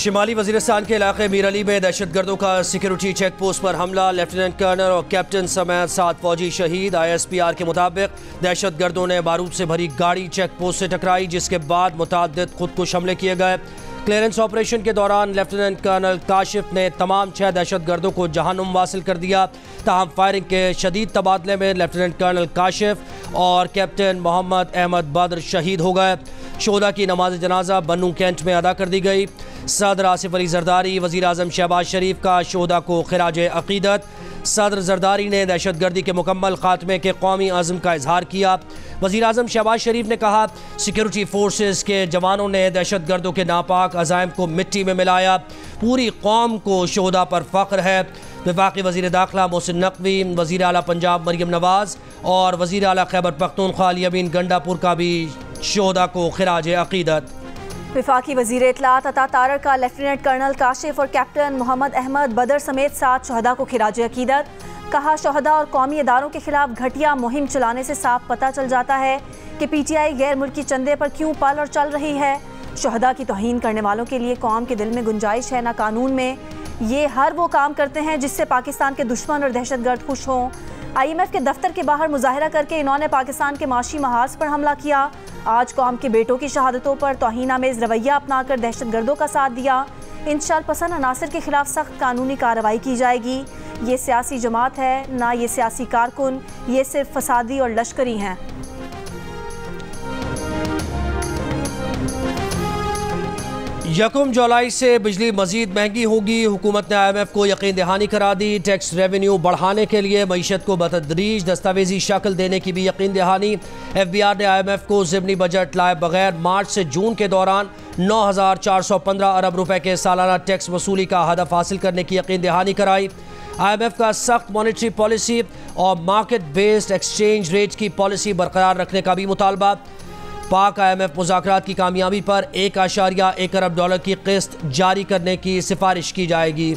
शिमाली वजीरिस्तान के इलाके मीर अली में दहशतगर्दों का सिक्योरिटी चेक पोस्ट पर हमला। लेफ्टिनेंट कर्नल और कैप्टन समेत 7 फौजी शहीद। ISPR के मुताबिक दहशतगर्दों ने बारूद से भरी गाड़ी चेक पोस्ट से टकराई, जिसके बाद मुतअद्दिद खुदकुश हमले किए गए। क्लियरेंस ऑपरेशन के दौरान लेफ्टिनेंट कर्नल काशिफ ने तमाम 6 दहशतगर्दों को जहानुम हासिल कर दिया। ताहम फायरिंग के शदीद तबादले में लेफ्टिनेंट कर्नल काशिफ और कैप्टन मोहम्मद अहमद बद्र शहीद हो गए। शोहदा की नमाज जनाजा बन्नू कैंट में अदा कर दी गई। सदर आसिफ अली जरदारी, वज़ीर आज़म शहबाज शरीफ का शोहदा को खिराज अक़ीदत। सदर जरदारी ने दहशतगर्दी के मुकम्मल खात्मे के कौमी अज़्म का इजहार किया। वज़ीर आज़म शहबाज शरीफ ने कहा, सिक्योरिटी फोर्सेस के जवानों ने दहशतगर्दों के नापाक अज़ाइम को मिट्टी में मिलाया। पूरी कौम को शोहदा पर फ़ख्र है। वफाकी वज़ीर दाखिला मोहसिन नकवी, वज़ीर आला पंजाब मरियम नवाज़ और वज़ीर आला खैबर पख्तूनख्वा अली अमीन गंडापुर का भी शोहदा को खिराज अक़ीदत। वफाकी वज़ीर इत्तलात अता तारर का लेफ्टिनेंट कर्नल काशिफ और कैप्टन मोहम्मद अहमद बदर समेत 7 शहदा को खिराज अक़ीदत। कहा, शहदा और कौमी इदारों के खिलाफ घटिया मुहिम चलाने से साफ पता चल जाता है कि PTI गैर मुल्की चंदे पर क्यों पल और चल रही है। शहदा की तौहीन करने वालों के लिए कौम के दिल में गुंजाइश है ना कानून में। ये हर वो काम करते हैं जिससे पाकिस्तान के दुश्मन और दहशतगर्द खुश हों। IMF के दफ्तर के बाहर मुजाहरा करके इन्होंने पाकिस्तान के माशी महाज पर हमला किया। आज कौम के बेटों की शहादतों पर तौहीनामेज़ रवैया अपनाकर दहशतगर्दों का साथ दिया। इंशाअल्लाह पसंद अनासर के खिलाफ सख्त कानूनी कार्रवाई की जाएगी। ये सियासी जमात है ना ये सियासी कारकुन, ये सिर्फ फसादी और लश्करी हैं। यकम जुलाई से बिजली मजीद महंगी होगी। हुकूमत ने IMF को यकीन दहानी करा दी। टैक्स रेवेन्यू बढ़ाने के लिए मईशत को बतदरीज दस्तावेजी शक्ल देने की भी यकीन दहानी। FBR ने IMF को ज़िमनी बजट लाए बगैर मार्च से जून के दौरान 9,415 अरब रुपए के सालाना टैक्स वसूली का हदफ हासिल करने की यकीन दहानी कराई। IMF का सख्त मॉनेटरी पॉलिसी और मार्केट बेस्ड एक्सचेंज रेट की पॉलिसी बरकरार रखने का भी मुतालबा। पाक IMF मुज़ाकरात की कामयाबी पर 1.1 अरब डॉलर की किस्त जारी करने की सिफारिश की जाएगी।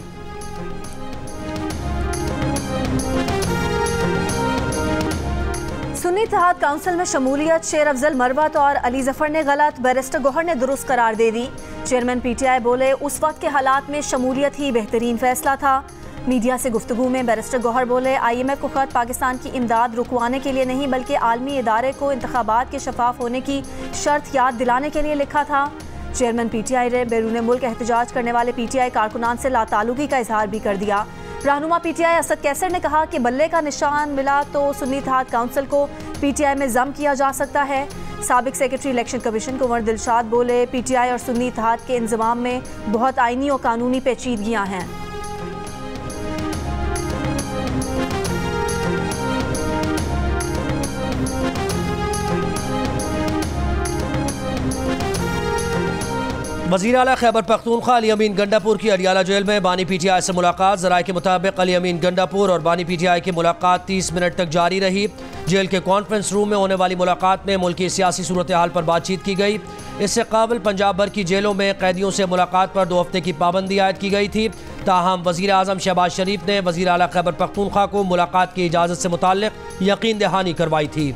सुन्नी इत्तेहाद काउंसिल में शमूलियत शेर अफजल मरवत और अली जफर ने गलत, बैरिस्टर गौहर ने दुरुस्त करार दे दी। चेयरमैन PTI बोले, उस वक्त के हालात में शमूलियत ही बेहतरीन फैसला था। मीडिया से गुफ्तगू में बैरिस्टर गौहर बोले, IMF को खत पाकिस्तान की इमदाद रुकवाने के लिए नहीं बल्कि आलमी इदारे को इंतखाबात के शफाफ होने की शर्त याद दिलाने के लिए लिखा था। चेयरमैन PTI ने बैरून मुल्क एहतजाज करने वाले PTI कारकुनान से लातालुकी का इजहार भी कर दिया। रहनुमा PTI असद कैसर ने कहा कि बल्ले का निशान मिला तो सुन्नी इत्तेहाद काउंसिल को PTI में जम किया जा सकता है। साबिक सेक्रेटरी इलेक्शन कमीशन कुंवर दिलशाद बोले, PTI और सुन्नी इत्तेहाद के इंजमाम में बहुत आईनी और कानूनी पेचीदगियाँ हैं। वज़ीर आला खैबर पख्तूनख्वा अली अमीन गंडापुर की अडियाला जेल में बानी PTI से मुलाकात। ज़राए के मुताबिक अली अमीन गंडापुर और बानी PTI की मुलाकात 30 मिनट तक जारी रही। जेल के कॉन्फ्रेंस रूम में होने वाली मुलाकात में मुल्क की सियासी सूरत हाल पर बातचीत की गई। इससे कबल पंजाब भर की जेलों में कैदियों से मुलाकात पर 2 हफ्ते की पाबंदी आयद की गई थी। ताहम वज़ीर आज़म शहबाज शरीफ ने वज़ीर आला खैबर पख्तूनख्वा को मुलाकात की इजाज़त से मुताल्लिक़ यकीन दहानी करवाई थी।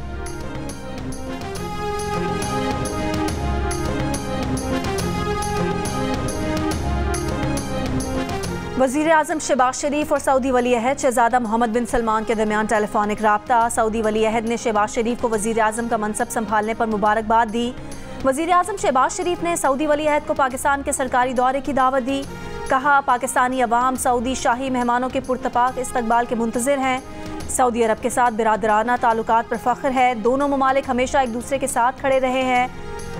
वज़ीर आज़म शहबाज शरीफ और सऊदी वली अहद शहज़ादा मोहम्मद बिन सलमान के दरमियान टेलीफोनिक राब्ता। सऊदी वली अहद ने शहबाज शरीफ को वज़ीर आज़म का मनसब संभालने पर मुबारकबाद दी। वज़ीर आज़म शहबाज शरीफ ने सऊदी वली अहद को पाकिस्तान के सरकारी दौरे की दावत दी। कहा, पाकिस्तानी अवाम सऊदी शाही मेहमानों के पुरतपाक इस्तकबाल के मुंतज़िर हैं। सऊदी अरब के साथ बिरादराना ताल्लुकात पर फ़ख्र है। दोनों ममालिक हमेशा एक दूसरे के साथ खड़े रहे हैं।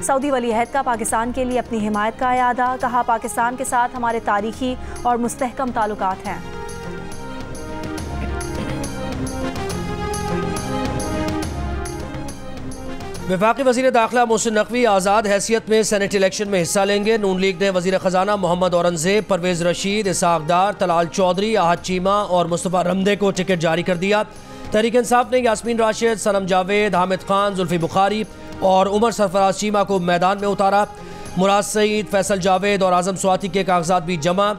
सऊदी वली अहद का पाकिस्तान के लिए अपनी हिमायत का इयादा। कहा, पाकिस्तान के साथ हमारे तारीखी और मुस्तहकम ताल्लुकात हैं। वफाकी वज़ीर दाखिला मोहसिन नकवी आज़ाद हैसियत में सेनेट इलेक्शन में हिस्सा लेंगे। नून लीग ने वज़ीर ख़जाना मोहम्मद औरंगज़ेब, परवेज़ रशीद, इसहाक़ डार, तलाल चौधरी, आहद चीमा और मुस्तफ़ा रमदे को टिकट जारी कर दिया। तहरीक इंसाफ ने यास्मीन राशिद, सनम जावेद, हामिद खान, जुल्फ़ी बुखारी और उमर सरफराज चीमा को मैदान में उतारा। मुराद सईद, फैसल जावेद और आज़म स्वाति के कागजात भी जमा।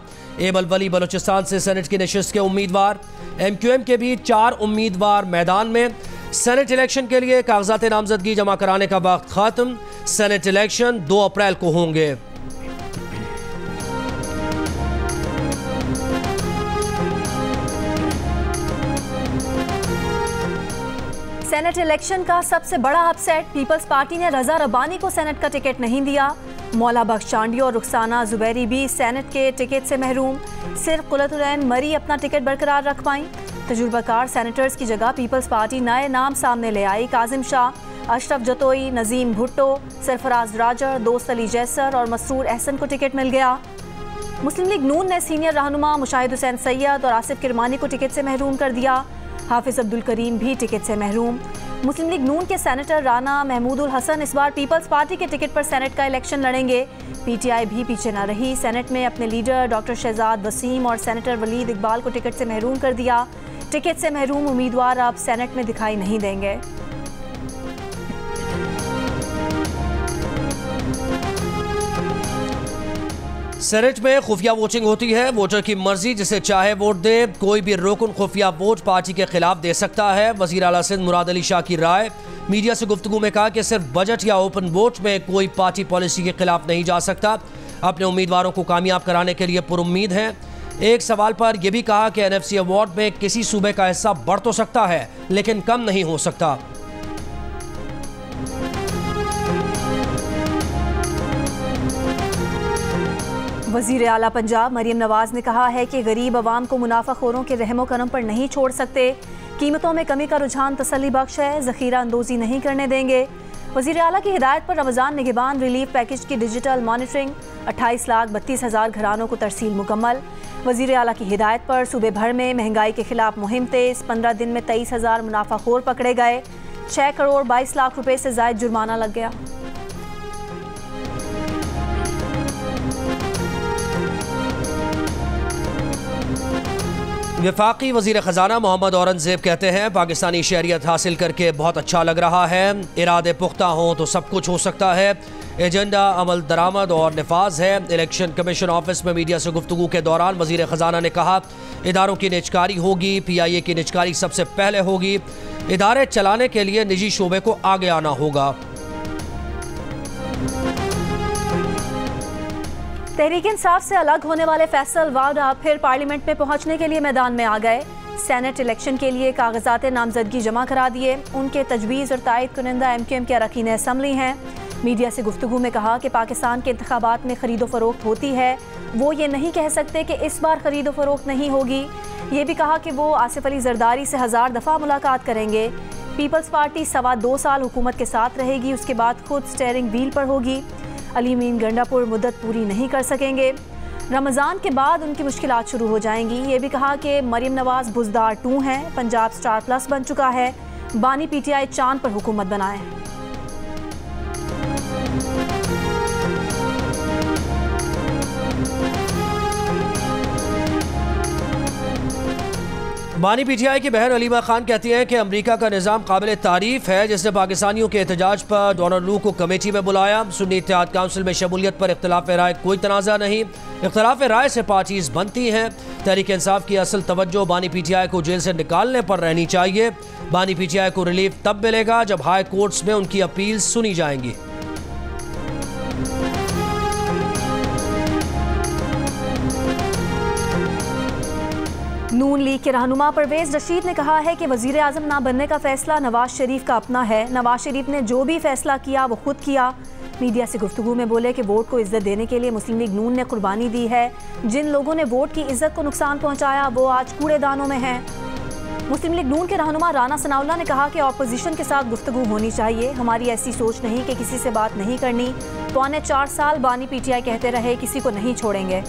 एबल वली बलोचिस्तान से सेनेट की नशिस्त के उम्मीदवार। MQM के भी 4 उम्मीदवार मैदान में। सेनेट इलेक्शन के लिए कागजात नामजदगी जमा कराने का वक्त खत्म। सेनेट इलेक्शन 2 अप्रैल को होंगे। सेनेट इलेक्शन का सबसे बड़ा अपसेट, पीपल्स पार्टी ने रजा रब्बानी को सेनेट का टिकट नहीं दिया। मौला बख्श चांडी और रुखसाना जुबैरी भी सेनेट के टिकट से महरूम। सिर्फ कुलतुलैन मरी अपना टिकट बरकरार रख पाईं। तजुर्बाकार सेनेटर्स की जगह पीपल्स पार्टी नए नाम सामने ले आई। काजिम शाह, अशरफ जतोई, नजीम भुट्टो, सरफराज राजर, दोस्त अली जैसर और मसरूर अहसन को टिकट मिल गया। मुस्लिम लीग नून ने सीनियर रहनुमा मुशाहिद हुसैन सैयद और आसिफ किरमानी को टिकट से महरूम कर दिया। हाफिज अब्दुल करीम भी टिकट से महरूम। मुस्लिम लीग नून के सेनेटर राना महमूदुल हसन इस बार पीपल्स पार्टी के टिकट पर सेनेट का इलेक्शन लड़ेंगे। पीटीआई भी पीछे न रही। सेनेट में अपने लीडर डॉक्टर शहजाद वसीम और सेनेटर वलीद इकबाल को टिकट से महरूम कर दिया। टिकट से महरूम उम्मीदवार अब सेनेट में दिखाई नहीं देंगे। सेनेट में खुफिया वोटिंग होती है। वोटर की मर्जी जिसे चाहे वोट दे। कोई भी रुकन खुफिया वोट पार्टी के खिलाफ दे सकता है। वजीर आला सिंध मुराद अली शाह की राय। मीडिया से गुफ्तगू में कहा कि सिर्फ बजट या ओपन वोट में कोई पार्टी पॉलिसी के खिलाफ नहीं जा सकता। अपने उम्मीदवारों को कामयाब कराने के लिए पुरुम्मीद हैं। एक सवाल पर यह भी कहा कि NFC अवार्ड में किसी सूबे का हिस्सा बढ़ तो सकता है लेकिन कम नहीं हो सकता। वजीर आला पंजाब मरियम नवाज ने कहा है कि गरीब आवाम को मुनाफाखोरों के रहमो करम पर नहीं छोड़ सकते। कीमतों में कमी का रुझान तसल्ली बख्श है, ज़ख़ीरा अंदोज़ी नहीं करने देंगे। वजीर आला की हिदायत पर रमज़ान निगहबान रिलीफ पैकेज की डिजिटल मॉनिटरिंग। 28,32,000 घरानों को तरसील मुकम्मल। वजीर आला की हिदायत पर सूबे भर में महंगाई के खिलाफ मुहिम तेज। 15 दिन में 23,000 मुनाफाखोर पकड़े गए। 6 करोड़ 22 लाख रुपए से ज़ायद जुर्माना लग गया। वफाकी वजीर ख़जाना मोहम्मद औरंगज़ेब कहते हैं पाकिस्तानी शहरियत हासिल करके बहुत अच्छा लग रहा है। इरादे पुख्ता हों तो सब कुछ हो सकता है। एजेंडा अमल दरामद और नफाज है। इलेक्शन कमीशन ऑफिस में मीडिया से गुफ्तगू के दौरान वजीर ख़जाना ने कहा इदारों की निजकारी होगी। PIA की निजकारी सबसे पहले होगी। इदारे चलाने के लिए निजी शोबे को आगे आना होगा। तहरीक इंसाफ से अलग होने वाले फैसल वाडा फिर पार्लियामेंट में पहुंचने के लिए मैदान में आ गए। सेनेट इलेक्शन के लिए कागजात नामजदगी जमा करा दिए। उनके तजवीज़ और तायद कुनिंदा MQM के अरकान असम्बली हैं। मीडिया से गुफ्तगू में कहा कि पाकिस्तान के इंतखाबात में खरीदो फरोख्त होती है। वो ये नहीं कह सकते कि इस बार खरीदो फरोख्त नहीं होगी। ये भी कहा कि वो आसिफ अली जरदारी से 1000 दफ़ा मुलाकात करेंगे। पीपल्स पार्टी 2.25 साल हुकूमत के साथ रहेगी। उसके बाद खुद स्टेयरिंग व्हील पर होगी। अली मीन गंडापुर मुद्दत पूरी नहीं कर सकेंगे। रमज़ान के बाद उनकी मुश्किलात शुरू हो जाएंगी। ये भी कहा कि मरियम नवाज बुजदार 2 हैं। पंजाब स्टार प्लस बन चुका है। बानी PTI चांद पर हुकूमत बनाए। बानी PTI की बहन अलीमा खान कहती हैं कि अमेरिका का निज़ाम काबिल तारीफ है जिसने पाकिस्तानियों के एहतजाज पर डोनाल्ड लू को कमेटी में बुलाया। सुन्नी इत्तेहाद काउंसिल में शमूलियत पर इख्तलाफ राय कोई तनाज़ा नहीं। इख्तलाफ राय से पार्टीज बनती हैं। तहरीक इंसाफ की असल तवज्जो बानी PTI को जेल से निकालने पर रहनी चाहिए। बानी PTI को रिलीफ तब मिलेगा जब हाई कोर्ट्स में उनकी अपील सुनी जाएंगी। नून लीग के रहनुमा परवेज रशीद ने कहा है कि वजीर आजम ना बनने का फैसला नवाज शरीफ का अपना है। नवाज शरीफ ने जो भी फैसला किया वो खुद किया। मीडिया से गुफ्तगू में बोले कि वोट को इज्जत देने के लिए मुस्लिम लीग नून ने कुर्बानी दी है। जिन लोगों ने वोट की इज्जत को नुकसान पहुंचाया वो आज कूड़ेदानों में हैं। मुस्लिम लीग नून के रहनुमा राना सनाउल्लाह ने कहा कि ऑपोजिशन के साथ गुफ्तगू होनी चाहिए। हमारी ऐसी सोच नहीं कि किसी से बात नहीं करनी। 4.25 साल बानी PTI कहते रहे किसी को नहीं छोड़ेंगे।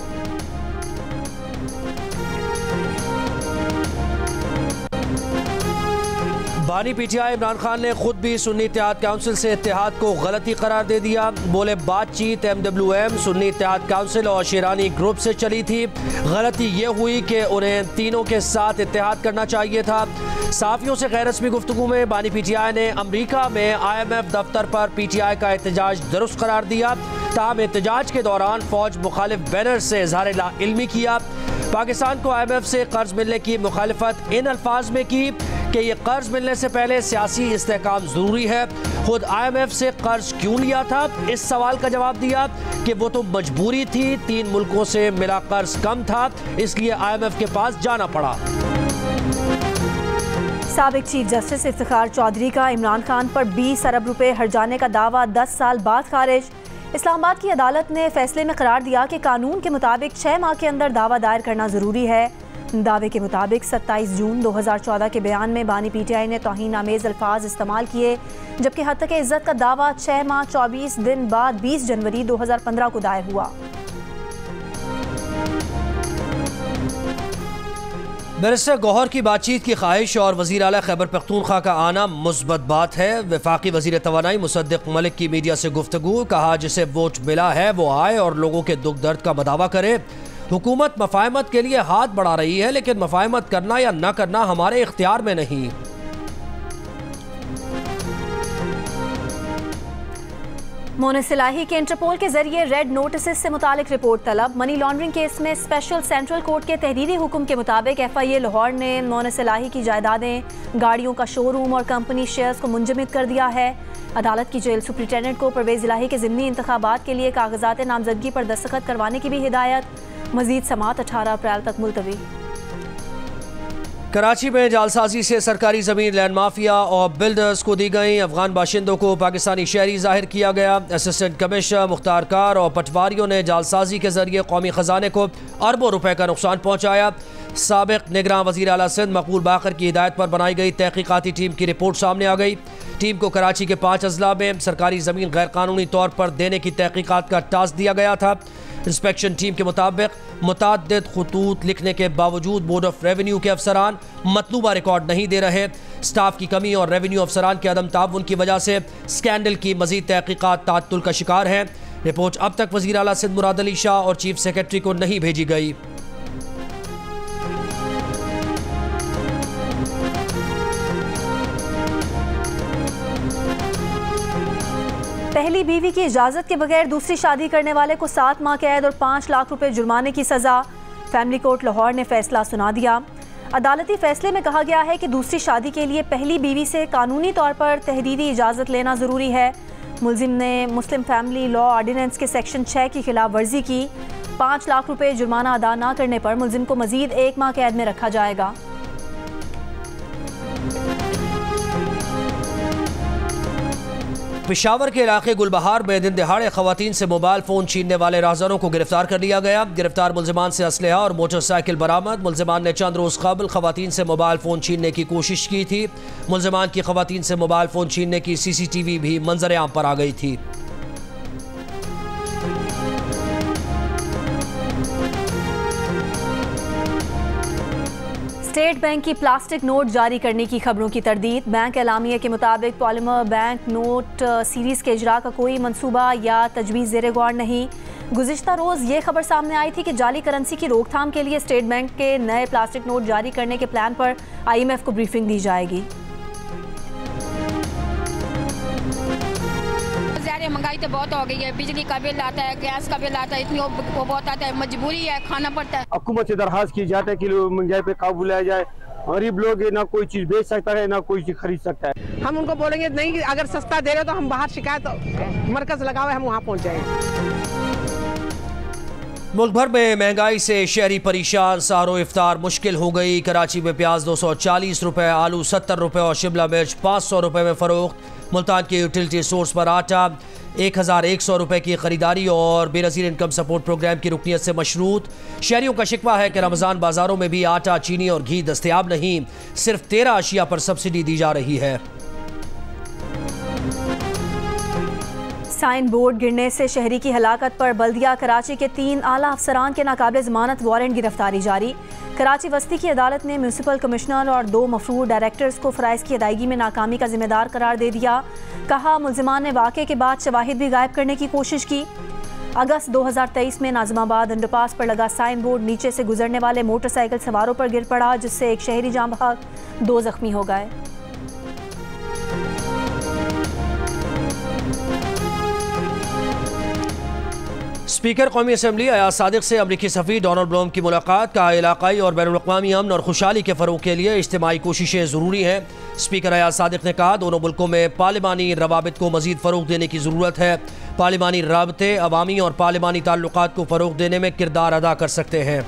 बानी PTI इमरान खान ने खुद भी सुन्नी इत्तेहाद काउंसिल से इत्तेहाद को गलती करार दे दिया। बोले बातचीत MWM सुन्नी इत्तेहाद काउंसिल और शेरानी ग्रुप से चली थी। गलती ये हुई कि उन्हें तीनों के साथ इत्तेहाद करना चाहिए था। साफियों से गैर रस्मी गुफ्तगू में बानी PTI ने अमरीका में IMF दफ्तर पर PTI का एहतजाज दुरुस्त करार दिया। ताहम एहतजाज के दौरान फौज मुखालिफ बैनर से इजहार लाइल्मी किया। पाकिस्तान को IMF से कर्ज मिलने की मुखालिफत इन अल्फाज में की कि ये कर्ज मिलने से पहले सियासी इस्तेहकाम जरूरी है। खुद IMF से कर्ज क्यों लिया था, इस सवाल का जवाब दिया कि वो तो मजबूरी थी। 3 मुल्कों से मिला कर्ज कम था इसलिए IMF के पास जाना पड़ा। साबिक चीफ जस्टिस इफ्तिखार चौधरी का इमरान खान पर 20 अरब रुपए हर्जाने का दावा 10 साल बाद खारिज। इस्लामाबाद की अदालत ने फैसले में करार दिया कि कानून के मुताबिक 6 माह के अंदर दावा दायर करना ज़रूरी है। दावे के मुताबिक 27 जून 2014 के बयान में बानी पीटीआई ने तौहीन आमेज अल्फाज इस्तेमाल किए, जबकि हद तक इज्जत का दावा 6 माह 24 दिन बाद 20 जनवरी 2015 को दायर हुआ। बैरिस्टर गौहर की बातचीत की ख्वाहिश और वज़ीर आला खैबर पख्तूनख्वा का आना मुस्बत बात है। वफाकी वज़ीर तवानाई मुसद्दिक मलिक की मीडिया से गुफ्तगू, कहा जिसे वोट मिला है वो आए और लोगों के दुख दर्द का मदावा करे। हुकूमत मफाहमत के लिए हाथ बढ़ा रही है, लेकिन मफाहमत करना या न करना हमारे इख्तियार में नहीं। मोनिस इलाही के इंटरपोल के जरिए रेड नोटिस से मुतालिक रिपोर्ट तलब। मनी लॉन्ड्रिंग केस में स्पेशल सेंट्रल कोर्ट के तहरीरी हुक्म के मुताबिक FIA लाहौर ने मोनिस इलाही की जायदादें, गाड़ियों का शोरूम और कंपनी शेयर्स को मुंजमद कर दिया है। अदालत की जेल सुप्रिटेंडेंट को परवेज इलाही के ज़िमनी इंतखाबात के लिए कागजात नामजदगी पर दस्तखत करवाने की भी हिदायत। मजीद समात 18 अप्रैल तक मुलतवी। कराची में जालसाजी से सरकारी ज़मीन लैंड माफिया और बिल्डर्स को दी गई। अफगान बाशिंदों को पाकिस्तानी शहरी जाहिर किया गया। असिस्टेंट कमिश्नर मुख्तार कार और पटवारियों ने जालसाजी के जरिए कौमी खजाने को अरबों रुपए का नुकसान पहुँचाया। साबिक निगरान वज़ीर आला सिंध मकबूल बाकर की हिदायत पर बनाई गई तहकीकाती टीम की रिपोर्ट सामने आ गई। टीम को कराची के 5 अजला में सरकारी ज़मीन गैर कानूनी तौर पर देने की तहकीकात का टास्क दिया गया था। इंस्पेक्शन टीम के मुताबिक मुताद्दिद खतूत लिखने के बावजूद बोर्ड ऑफ रेवेन्यू के अफसरान मतलूबा रिकॉर्ड नहीं दे रहे। स्टाफ की कमी और रेवेन्यू अफसरान के अदम ताउन की वजह से स्कैंडल की मजीद तहकीकात ताअत्तुल का शिकार है। रिपोर्ट अब तक वज़ीर आला सिंध मुराद अली शाह और चीफ सेक्रेटरी को नहीं भेजी गई। पहली बीवी की इजाज़त के बगैर दूसरी शादी करने वाले को 7 माह कैद और 5 लाख रुपए जुर्माने की सज़ा। फैमिली कोर्ट लाहौर ने फैसला सुना दिया। अदालती फैसले में कहा गया है कि दूसरी शादी के लिए पहली बीवी से कानूनी तौर पर तहरीरी इजाज़त लेना ज़रूरी है। मुल्जिम ने मुस्लिम फैमिली लॉ ऑर्डिनेंस के सेक्शन 6 की खिलाफ वर्जी की। 5 लाख रुपए जुर्माना अदा न करने पर मुल्जिम को मजीद 1 माह कैद में रखा जाएगा। पेशावर के इलाके गुलबहार में दिन दिहाड़े खवातीन से मोबाइल फ़ोन छीनने वाले राहज़नों को गिरफ्तार कर लिया गया। गिरफ्तार मुल्जिमान से असलहा और मोटरसाइकिल बरामद। मुल्जिमान ने चंद रोज़ कबल खवातीन से मोबाइल फ़ोन छीनने की कोशिश की थी। मुल्जिमान की खवातीन से मोबाइल फ़ोन छीनने की CCTV भी मंजर आम पर आ गई थी। स्टेट बैंक की प्लास्टिक नोट जारी करने की खबरों की तरदीद। बैंक एलामिया के मुताबिक पॉलीमर बैंक नोट सीरीज़ के इजरा का कोई मंसूबा या तजवीज़ ज़ेरे गौर नहीं। गुज़िश्ता रोज़ ये खबर सामने आई थी कि जाली करेंसी की रोकथाम के लिए स्टेट बैंक के नए प्लास्टिक नोट जारी करने के प्लान पर IMF को ब्रीफिंग दी जाएगी। महंगाई तो बहुत हो गई है, बिजली का बिल आता है, गैस का बिल आता है, इतनी वो बहुत आता है, मजबूरी है, खाना पड़ता है। हुकूमत से दरखास्त की जाता है कि महंगाई पे काबू लाया जाए। गरीब लोग ना कोई चीज बेच सकता है ना कोई चीज खरीद सकता है। हम उनको बोलेंगे नहीं, अगर सस्ता दे रहे तो हम बाहर शिकायत मरकज लगा हुआ है, हम वहाँ पहुँच जाएंगे। मुल्क भर में महंगाई से शहरी परेशान। सहरो इफ्तार मुश्किल हो गई। कराची में प्याज 240 रुपए, आलू 70 रुपए और शिमला मिर्च 500 रुपए में फरोख्त। मुल्तान के यूटिलिटी सोर्स पर आटा 1100 रुपए की खरीदारी और बेनज़ीर इनकम सपोर्ट प्रोग्राम की रुकनीत से मशरूत। शहरियों का शिकवा है कि रमज़ान बाजारों में भी आटा, चीनी और घी दस्तयाब नहीं, सिर्फ 13 अशिया पर सब्सिडी दी जा रही है। साइन बोर्ड गिरने से शहरी की हलाकत पर बल्दिया कराची के 3 आला अफसरान के नाकाबिल ज़मानत वारंट गिरफ्तारी जारी। कराची वस्ती की अदालत ने म्यूनसिपल कमिश्नर और 2 मफरूर डायरेक्टर्स को फ़राइज़ की अदायगी में नाकामी का जिम्मेदार करार दे दिया। कहा मुल्जिमान ने वाक़े के बाद शवाहिद भी गायब करने की कोशिश की। अगस्त 2023 में नाज़िमाबाद अंडरपास पर लगा साइन बोर्ड नीचे से गुजरने वाले मोटरसाइकिल सवारों पर गिर पड़ा, जिससे एक शहरी जाँ बहक, 2 जख्मी हो गए। स्पीकर कौमी असम्बली अयाज सादिक से अमरीकी सफ़ीर डोनाल्ड ब्लूम की मुलाकात। का इलाकाई और बैनुल-अक़वामी अमन और खुशहाली के फ़रोग़ के लिए इज्तिमाई कोशिशें ज़रूरी हैं। स्पीकर अयाज सादिक ने कहा दोनों मुल्कों में पार्लिमानी रवाबित को मज़ीद फ़रोग़ देने की ज़रूरत है। पार्लिमानी राबते अवामी और पार्लिमानी ताल्लुक़ात को फ़रोग़ देने में किरदार अदा कर सकते हैं।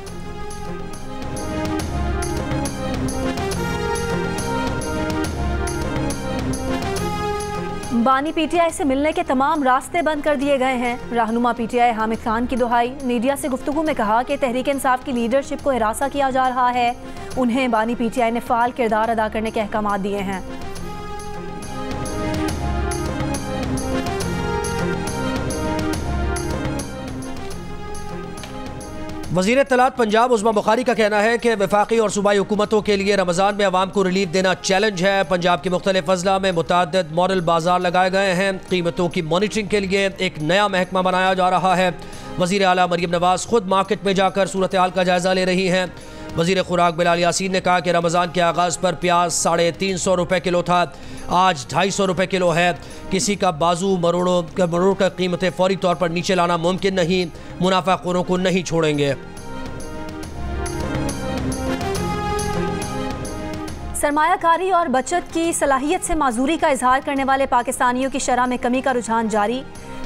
बानी पीटीआई से मिलने के तमाम रास्ते बंद कर दिए गए हैं। रहनुमा पीटीआई हामिद खान की दुहाई। मीडिया से गुफ्तगू में कहा कि तहरीक इंसाफ की लीडरशिप को हिरासा किया जा रहा है। उन्हें बानी पीटीआई ने फाल किरदार अदा करने के अहकाम दिए हैं। वज़ीर इत्तलात पंजाब उस्मा बुखारी का कहना है कि वफाकी और सूबाई हुकूमतों के लिए रमज़ान में अवाम को रिलीफ देना चैलेंज है। पंजाब के मुख्तलिफ अजला में मुतअद्दिद मॉडल बाजार लगाए गए हैं। कीमतों की मॉनिटरिंग के लिए एक नया महकमा बनाया जा रहा है। वज़ीर आला मरियम नवाज खुद मार्केट में जाकर सूरत हाल का जायजा ले रही हैं। वज़ीर खुराक बिलाल यासीन ने कहा कि रमज़ान के आगाज़ पर प्याज 350 रुपये किलो था, आज 250 रुपये किलो है। किसी का बाजू मरोड़ कर कीमतें फौरी तौर पर नीचे लाना मुमकिन नहीं। मुनाफाखोरों को नहीं छोड़ेंगे। सरमायाकारी और बचत की सलाहियत से माजूरी का इजहार करने वाले पाकिस्तानियों की शरह में कमी का रुझान जारी।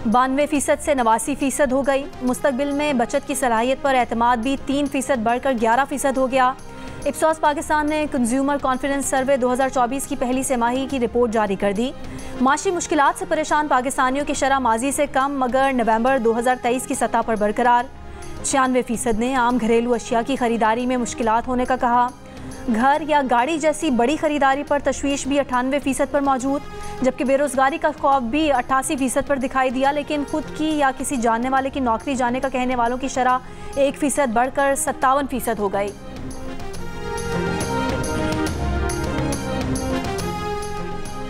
92% से 89% हो गई। मुस्तकबिल में बचत की सलाहियत पर एतमाद भी 3% बढ़कर 11% हो गया। इप्सॉस पाकिस्तान ने कंज्यूमर कॉन्फिडेंस सर्वे 2024 की पहली तिमाही की रिपोर्ट जारी कर दी। माशी मुश्किलात से परेशान पाकिस्तानियों की शरह माजी से कम मगर नवंबर 2023 की सतह पर बरकरार। 96% ने आम घरेलू अशिया की खरीदारी में मुश्किलात होने का कहा। घर या गाड़ी जैसी बड़ी खरीदारी पर तशवीश भी 98% पर मौजूद, जबकि बेरोजगारी का खौफ भी 88% पर दिखाई दिया। लेकिन खुद की या किसी जानने वाले की नौकरी जाने का कहने वालों की शरह 1% बढ़कर 57% हो गई।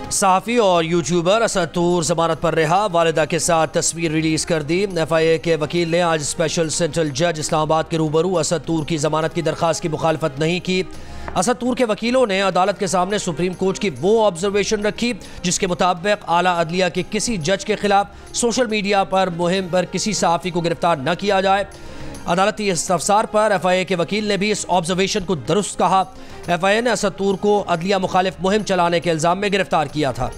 सहाफ़ी और यूट्यूबर असद तूर जमानत पर रिहा। वालिदा के साथ तस्वीर रिलीज कर दी। FIA के वकील ने आज स्पेशल सेंट्रल जज इस्लामाबाद के रूबरू असद तूर की जमानत की दरख्वास्त की मुखालफत नहीं की। असद तूर के वकीलों ने अदालत के सामने सुप्रीम कोर्ट की वो ऑब्जर्वेशन रखी जिसके मुताबिक आला अदलिया के किसी जज के खिलाफ सोशल मीडिया पर मुहिम पर किसी सहाफ़ी को गिरफ्तार न किया जाए। अदालती इस्तफसार पर FIA के वकील ने भी इस ऑब्जर्वेशन को दुरुस्त कहा। FIA ने असद तूर को अदलिया मुखालिफ मुहिम चलाने के इल्ज़ाम में गिरफ्तार किया था।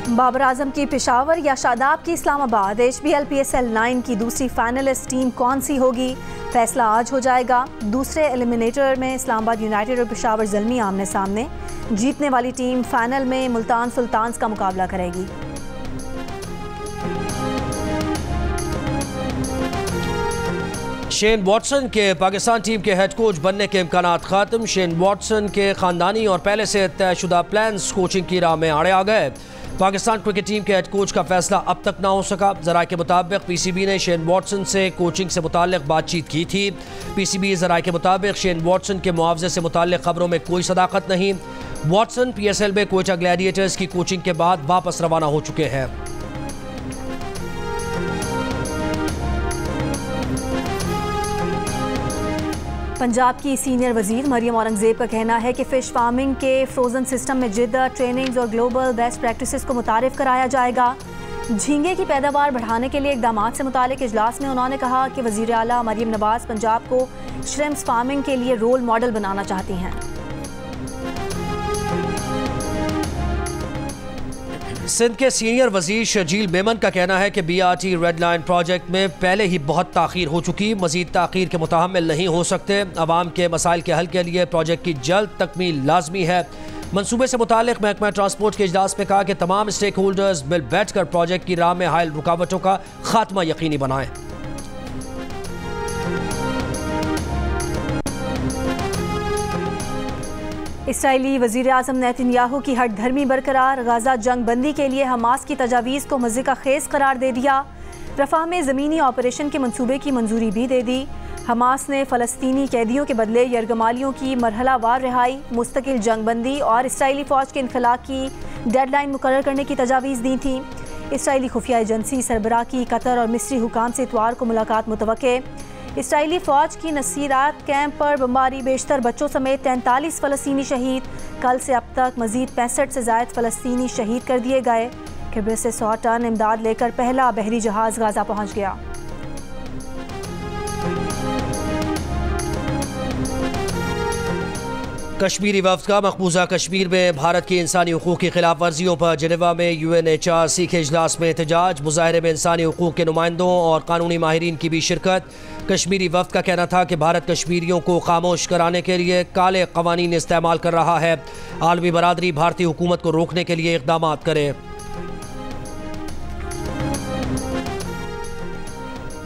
बाबर आजम की पेशावर या शादाब की इस्लामाबाद। HBL PSL 9 की दूसरी फाइनलिस्ट टीम कौन सी होगी, फैसला आज हो जाएगा। दूसरे एलिमिनेटर में इस्लामाबाद यूनाइटेड और पेशावर ज़ल्मी आमने सामने। जीतने वाली टीम फाइनल में मुल्तान सुल्तान्स का मुकाबला करेगी। शेन वॉटसन के पाकिस्तान टीम के हेड कोच बनने के इम्कानात खत्म। शेन वॉटसन के खानदानी और पहले से तयशुदा प्लान्स कोचिंग की राह में आड़े आ गए। पाकिस्तान क्रिकेट टीम के हेड कोच का फैसला अब तक ना हो सका। ज़राए के मुताबिक PCB ने शेन वॉटसन से कोचिंग से मुताल्लिक बातचीत की थी। PCB ज़राए के मुताबिक शेन वॉटसन के मुआवजे से मुताल्लिक खबरों में कोई सदाकत नहीं। वॉटसन PSL में कोयटा ग्लैडिएटर्स की कोचिंग के बाद वापस रवाना हो चुके हैं। पंजाब की सीनियर वजीर मरियम औरंगजेब का कहना है कि फ़िश फार्मिंग के फ्रोज़न सिस्टम में जिद्दत, ट्रेनिंग्स और ग्लोबल बेस्ट प्रैक्टिसेस को मुतारिफ कराया जाएगा। झींगे की पैदावार बढ़ाने के लिए इक़दामात से मुतालिक इजलास में उन्होंने कहा कि वज़ीर आला मरियम नवाज़ पंजाब को श्रिम्प्स फार्मिंग के लिए रोल मॉडल बनाना चाहती हैं। सिंध के सीनियर वजीर शर्जील मेमन का कहना है कि BRT रेड लाइन प्रोजेक्ट में पहले ही बहुत ताख़ीर हो चुकी, मजीद ताख़ीर के मुतहम्मिल नहीं हो सकते। अवाम के मसाइल के हल के लिए प्रोजेक्ट की जल्द तकमील लाजमी है। मनसूबे से मुतालिक महकमा ट्रांसपोर्ट के इजलास में कहा कि तमाम स्टेक होल्डर्स मिल बैठ कर प्रोजेक्ट की राह में हायल रुकावटों का खात्मा यकीनी बनाएं। इसराइली वज़ीर आज़म नेतन्याहू की हट धर्मी बरकरार। गाज़ा जंग बंदी के लिए हमास की तजावीज़ को मज़ीक़ा खेज़ करार दे दिया। रफ़ा में ज़मीनी ऑपरेशन के मंसूबे की मंजूरी भी दे दी। हमास ने फ़लस्तीनी कैदियों के बदले यरगमालियों की मरहलावार रिहाई, मुस्तकिल जंग बंदी और इसराइली फ़ौज के इनखला की डेडलाइन मुकर्रर करने की तजावीज़ दी थी। इसराइली खुफिया एजेंसी सरबराह की कतर और मिस्री हुकाम से इतवार को मुलाकात मुतवक्के। इसराइली फ़ौज की नसीरात कैंप पर बमबारी, बेशतर बच्चों समेत 43 फ़लस्तीनी शहीद। कल से अब तक मज़ीद 65 से ज़ायद फ़लस्तीनी शहीद कर दिए गए। किब्रिस से 100 टन इमदाद लेकर पहला बहरी जहाज़ गाज़ा पहुँच गया। कश्मीरी वफ्द का मकबूजा कश्मीर में भारत की इंसानी हुकूक की खिलाफ वर्जियों पर जिनेवा में UNHRC के इजलास में एहतजाज। मुजाहरे में इंसानी हुकूक के नुमाइंदों और कानूनी माहिरीन की भी शिरकत। कश्मीरी वफ्द का कहना था कि भारत कश्मीरियों को खामोश कराने के लिए काले कवानीन इस्तेमाल कर रहा है। आलमी बरादरी भारतीय हुकूमत को रोकने के लिए इक़दाम करे।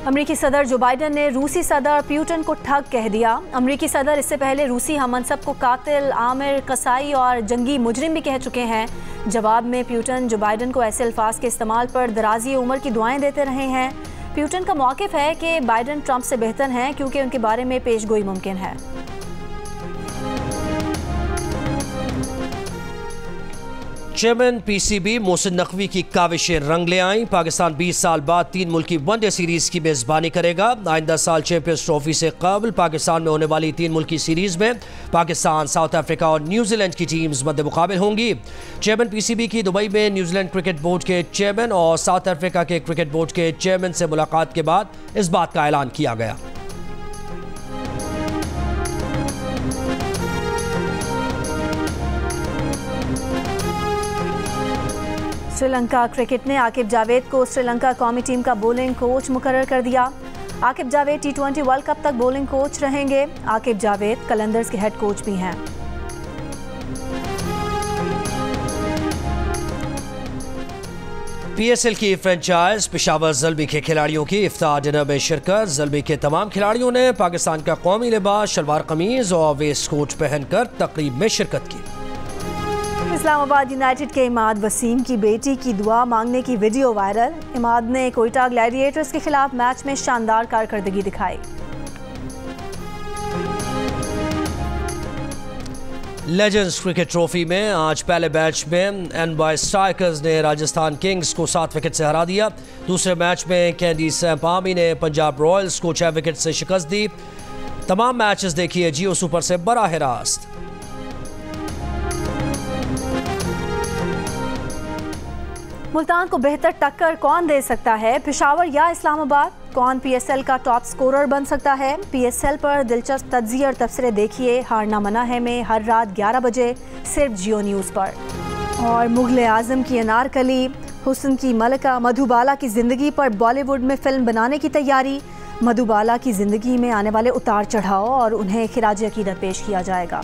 अमरीकी सदर जो बाइडन ने रूसी सदर पुतिन को ठग कह दिया। अमरीकी सदर इससे पहले रूसी हममनसब को कातिल, आमिर, कसाई और जंगी मुजरिम भी कह चुके हैं। जवाब में पुतिन जो बाइडन को ऐसे अल्फाज के इस्तेमाल पर दराजी उम्र की दुआएं देते रहे हैं। पुतिन का मौक़िफ़ है कि बाइडन ट्रंप से बेहतर हैं क्योंकि उनके बारे में पेशगोई मुमकिन है। चेयरमैन PCB मोहसिन नकवी की काविशें रंग ले आईं। पाकिस्तान 20 साल बाद 3 मुल्की वनडे सीरीज की मेज़बानी करेगा। आइंदा साल चैंपियंस ट्रॉफी से कबल पाकिस्तान में होने वाली 3 मुल्की सीरीज में पाकिस्तान, साउथ अफ्रीका और न्यूजीलैंड की टीम्स मद्दे मुकाबिल होंगी। चेयरमैन PCB की दुबई में न्यूजीलैंड क्रिकेट बोर्ड के चेयरमैन और साउथ अफ्रीका के क्रिकेट बोर्ड के चेयरमैन से मुलाकात के बाद इस बात का ऐलान किया गया। श्रीलंका क्रिकेट ने आकिब जावेद को श्रीलंका कौमी टीम का बॉलिंग कोच मुकर्रर कर दिया। Aqib Javed T20 world cup तक बॉलिंग कोच रहेंगे। आकिब जावेद कलंदर्स के हेड कोच भी हैं। PSL की फ्रेंचाइज पेशावर ज़ल्बी के खिलाड़ियों की इफ्तार डिनर में शिरकत। ज़ल्बी के तमाम खिलाड़ियों ने पाकिस्तान का कौमी लिबास शलवार कमीज और वेस्ट कोट पहनकर तकरीब में शिरकत की। इस्लामाबाद यूनाइटेड के इमाद वसीम की बेटी की दुआ मांगने की वीडियो वायरल। इमाद ने कोयटा ग्लैडिएटर्स के खिलाफ मैच में शानदार कारकर्दगी दिखाई। लेजेंड्स क्रिकेट ट्रॉफी में आज पहले मैच में NY स्ट्राइकर्स ने राजस्थान किंग्स को 7 विकेट से हरा दिया। दूसरे मैच में कैंडी सैम्पामी ने पंजाब रॉयल्स को 6 विकेट से शिकस्त दी। तमाम मैचेस देखिए जियो सुपर से बराह रास्त। मुल्तान को बेहतर टक्कर कौन दे सकता है, पेशावर या इस्लामाबाद? कौन PSL का टॉप स्कोरर बन सकता है? PSL पर दिलचस्प तज्ज़िये और तबसरे देखिए हारना मना है में हर रात 11 बजे सिर्फ जियो न्यूज़ पर। और मुग़ल आज़म की अनारकली, हुस्न की मलका मधुबाला की ज़िंदगी पर बॉलीवुड में फ़िल्म बनाने की तैयारी। मधुबाला की ज़िंदगी में आने वाले उतार चढ़ाव और उन्हें खिराज अक़ीदत पेश किया जाएगा।